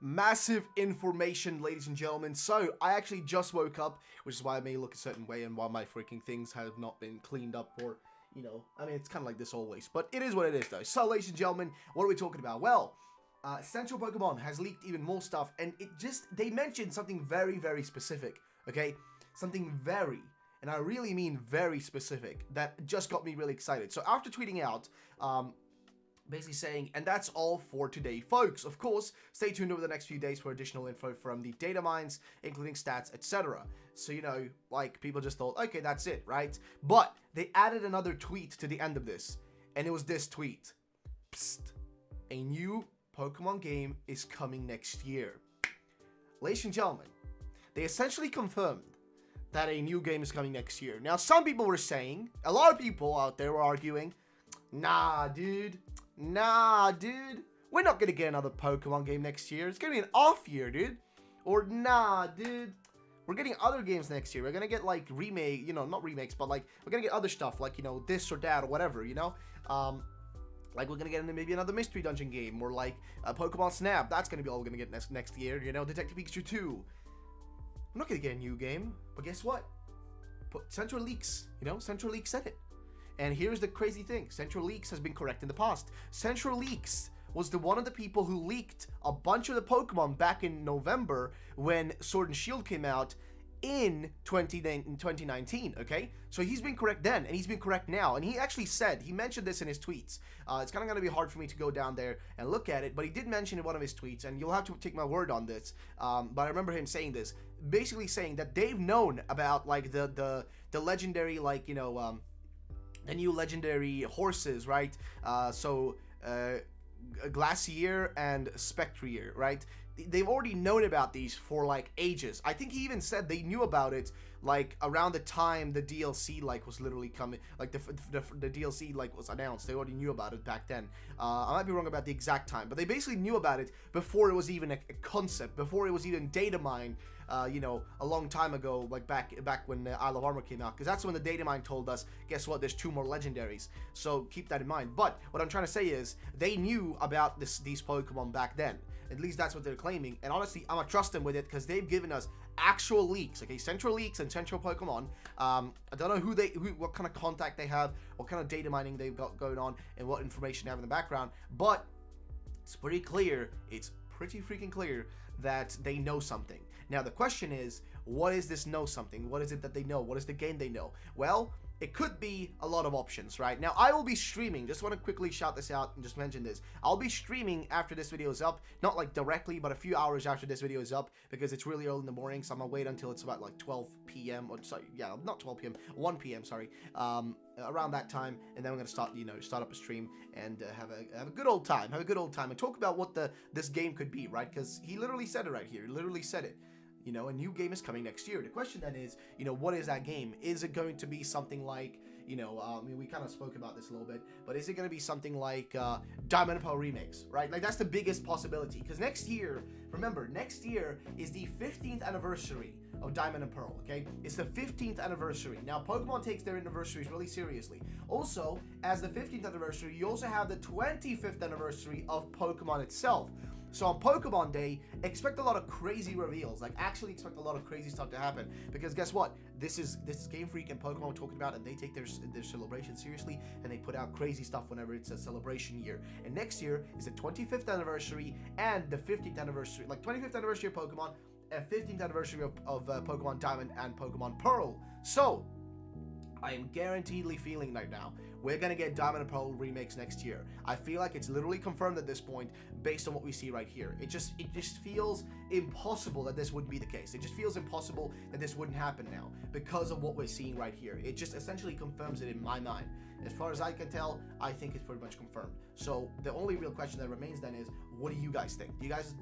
Massive information, ladies and gentlemen. So, I actually just woke up, which is why I may look a certain way and why my freaking things have not been cleaned up or, you know, I mean, it's kind of like this always. But it is what it is, though. So, ladies and gentlemen, what are we talking about? Well, Central Pokemon has leaked even more stuff, and they mentioned something very, very specific, okay? Something very, and I really mean very specific, that just got me really excited. So, after tweeting out, basically saying, and that's all for today, folks. Of course, stay tuned over the next few days for additional info from the data mines, including stats, etc. So, you know, like, people just thought, okay, that's it, right? But they added another tweet to the end of this, and it was this tweet. Psst, a new Pokemon game is coming next year. Ladies and gentlemen, they essentially confirmed that a new game is coming next year. Now, some people were saying, a lot of people out there were arguing, nah, dude, we're not gonna get another Pokemon game next year. It's gonna be an off year, dude. Or, nah, dude, we're getting other games next year. We're gonna get, like, remake, you know, not remakes, but, like, we're gonna get other stuff, like, you know, this or that or whatever, you know? Like, we're gonna get into maybe another Mystery Dungeon game, or, like, Pokemon Snap. That's gonna be all we're gonna get next year, you know? Detective Pikachu 2. I'm not gonna get a new game, but guess what? CentroLeaks, you know? CentroLeaks said it. And here's the crazy thing. CentroLeaks has been correct in the past. CentroLeaks was one of the people who leaked a bunch of the Pokemon back in November when Sword and Shield came out in 2019, okay? So he's been correct then, and he's been correct now. And he actually said, he mentioned this in his tweets. It's kind of going to be hard for me to go down there and look at it, but he did mention in one of his tweets, and you'll have to take my word on this. But I remember him saying this, basically saying that they've known about, like, the legendary, like, you know, the new legendary horses, right? Glacier and Spectrier, right? They've already known about these for, like, ages. I think he even said they knew about it, like, around the time the DLC, like, was literally coming, like, the DLC, like, was announced. They already knew about it back then. I might be wrong about the exact time, but they basically knew about it before it was even a concept, before it was even data mined, you know, a long time ago, like, back when Isle of Armor came out, because that's when the data mine told us, guess what, there's 2 more legendaries. So keep that in mind. But what I'm trying to say is, they knew about these Pokemon back then. At least that's what they're claiming, and honestly, I'm gonna trust them with it because they've given us actual leaks. Okay, CentroLeaks and Central Pokemon. I don't know what kind of contact they have, what kind of data mining they've got going on, and what information they have in the background. But it's pretty clear. It's pretty freaking clear that they know something. Now the question is, what is this know something? What is it that they know? What is the game they know? Well, it could be a lot of options, right? Now, I will be streaming. Just want to quickly shout this out and just mention this. I'll be streaming after this video is up. Not, like, directly, but a few hours after this video is up, because it's really early in the morning, so I'm going to wait until it's about, like, 12 p.m. or, sorry, yeah, not 12 p.m., 1 p.m., sorry. Around that time, and then we're going to start up a stream and have a good old time. Have a good old time and talk about what this game could be, right? Because he literally said it right here. He literally said it. You know, a new game is coming next year. The question then is, you know, what is that game? Is it going to be something like, you know, I mean, we kind of spoke about this a little bit, but is it going to be something like Diamond and Pearl Remakes, right? Like, that's the biggest possibility. Because next year, remember, next year is the 15th anniversary of Diamond and Pearl, okay? It's the 15th anniversary. Now, Pokemon takes their anniversaries really seriously. Also, as the 15th anniversary, you also have the 25th anniversary of Pokemon itself. So on Pokemon Day, expect a lot of crazy reveals. Like, actually expect a lot of crazy stuff to happen. Because guess what? This is Game Freak and Pokemon we're talking about, and they take their celebration seriously, and they put out crazy stuff whenever it's a celebration year. And next year is the 25th anniversary and the 50th anniversary. Like, 25th anniversary of Pokemon and 15th anniversary of Pokemon Diamond and Pokemon Pearl. So, I am guaranteedly feeling right now, we're going to get Diamond and Pearl remakes next year. I feel like it's literally confirmed at this point based on what we see right here. It just feels impossible that this wouldn't be the case. It just feels impossible that this wouldn't happen now because of what we're seeing right here. It just essentially confirms it in my mind. As far as I can tell, I think it's pretty much confirmed. So the only real question that remains then is, what do you guys think? Do you guys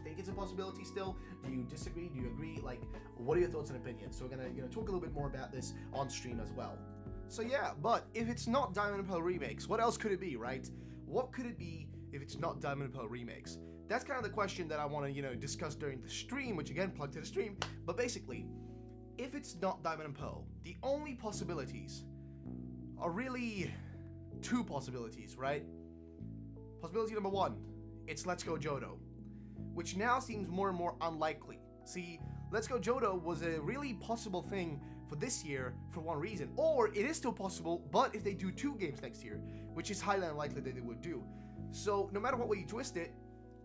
think it's a possibility still? Do you disagree? Do you agree? Like, what are your thoughts and opinions? So we're gonna talk a little bit more about this on stream as well. So yeah, but if it's not Diamond and Pearl Remakes, what else could it be, right? What could it be if it's not Diamond and Pearl Remakes? That's kind of the question that I want to, discuss during the stream, which again, plug to the stream. But basically, if it's not Diamond and Pearl, the only possibilities are really 2 possibilities, right? Possibility number 1, it's Let's Go Johto. which now seems more and more unlikely. See, Let's Go Johto was a really possible thing for this year for one reason, or it is still possible, but if they do 2 games next year, which is highly unlikely that they would do. So no matter what way you twist it,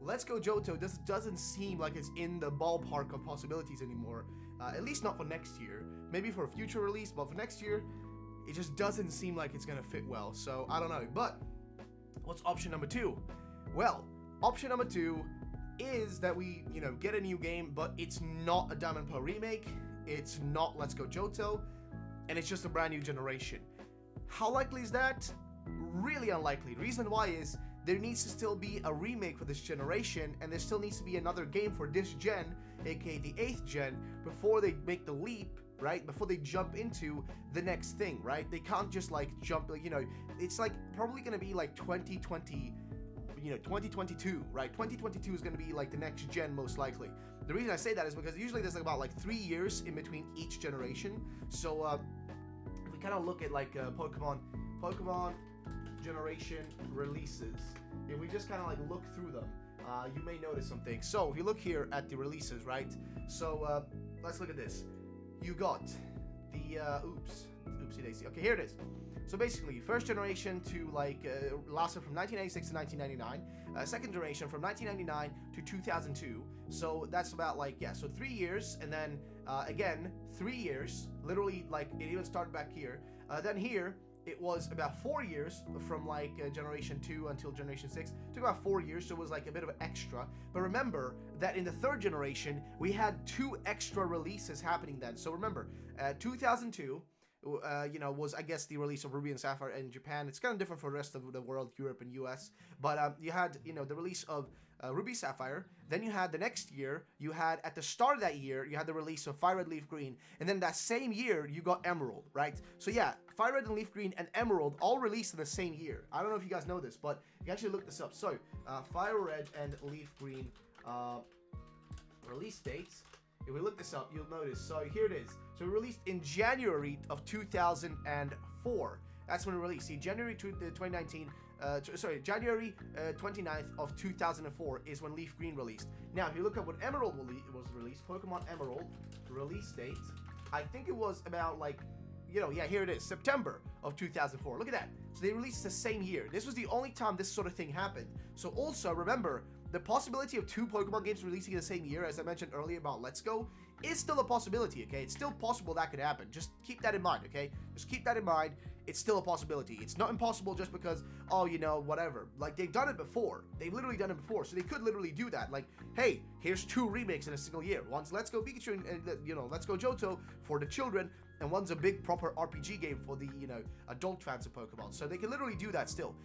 Let's Go Johto doesn't seem like it's in the ballpark of possibilities anymore, at least not for next year. Maybe for a future release, but for next year, it just doesn't seem like it's gonna fit well. So I don't know. But what's option number 2? Well, option number 2 is that we, get a new game, but it's not a Diamond Pearl remake, it's not Let's Go Johto, and it's just a brand new generation. How likely is that? Really unlikely. The reason why is there needs to still be a remake for this generation, and there still needs to be another game for this gen, aka the 8th gen, before they make the leap, right? Before they jump into the next thing, right? They can't just jump, it's probably gonna be 2020, 2022, right? 2022 is gonna be the next gen most likely. The reason I say that is because usually there's about 3 years in between each generation. So if we kind of look at Pokemon generation releases, if we just kind of look through them, you may notice some things. So if you look here at the releases, right? So let's look at this. You got the oopsie daisy. Okay, here it is. So basically, first generation to lasted from 1986 to 1999. Second generation from 1999 to 2002. So that's about so 3 years, and then again 3 years. Literally, it even started back here. Then here it was about 4 years from generation 2 until generation 6. It took about 4 years, so it was a bit of an extra. But remember that in the third generation we had 2 extra releases happening then. So remember, 2002. Was I guess the release of Ruby and Sapphire in Japan. It's kind of different for the rest of the world, Europe and US. But you had the release of Ruby Sapphire. Then you had the next year. You had at the start of that year you had the release of Fire Red Leaf Green, and then that same year you got Emerald, right? So yeah, Fire Red and Leaf Green and Emerald all released in the same year. I don't know if you guys know this, but you can actually look this up. So Fire Red and Leaf Green release dates. If we look this up, you'll notice. So here it is. So it released in January of 2004. That's when it released. See, January 2019. January 29th of 2004 is when Leaf Green released. Now, if you look at when Emerald was released, Pokemon Emerald release date, I think it was about here it is, September of 2004. Look at that. So they released the same year. This was the only time this sort of thing happened. So also remember, the possibility of 2 Pokemon games releasing in the same year, as I mentioned earlier about Let's Go, is still a possibility, okay? It's still possible that could happen. Just keep that in mind, okay? Just keep that in mind. It's still a possibility. It's not impossible just because, whatever. They've done it before. They've literally done it before, so they could literally do that. Hey, here's 2 remakes in a single year. One's Let's Go Pikachu and, Let's Go Johto for the children, and one's a big proper RPG game for the, adult fans of Pokemon. So they can literally do that still.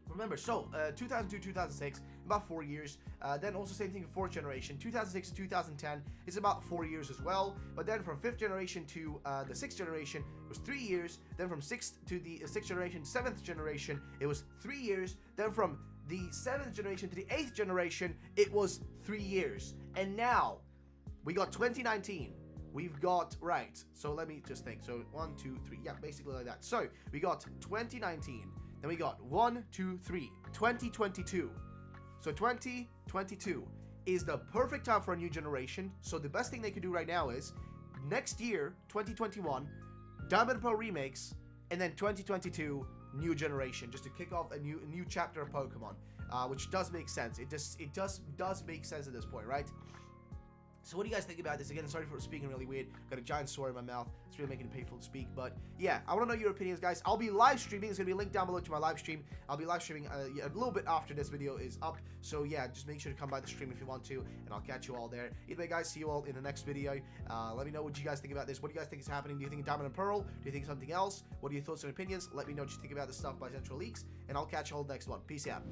Remember, so 2002, 2006, about 4 years. Then also same thing for 4th generation. 2006 to 2010 is about 4 years as well. But then from 5th generation to the 6th generation, it was 3 years. Then from 6th to the 6th generation, 7th generation, it was 3 years. Then from the 7th generation to the 8th generation, it was 3 years. And now, we got 2019. We've got, right, so let me just think. So 1, 2, 3, yeah, basically like that. So we got 2019. Then we got 1, 2, 3, 2022. So 2022 is the perfect time for a new generation. So the best thing they could do right now is next year, 2021, Diamond Pearl remakes, and then 2022 new generation, just to kick off a new chapter of Pokemon, which does make sense. It does make sense at this point, right? So what do you guys think about this? Again, sorry for speaking really weird. Got a giant sore in my mouth. It's really making it painful to speak. But yeah, I want to know your opinions, guys. I'll be live streaming. There's going to be a link down below to my live stream. I'll be live streaming a little bit after this video is up. So yeah, just make sure to come by the stream if you want to, and I'll catch you all there. Either way, guys, see you all in the next video. Let me know what you guys think about this. What do you guys think is happening? Do you think Diamond and Pearl? Do you think something else? What are your thoughts and opinions? Let me know what you think about this stuff by CentroLeaks, and I'll catch you all in the next one. Peace out.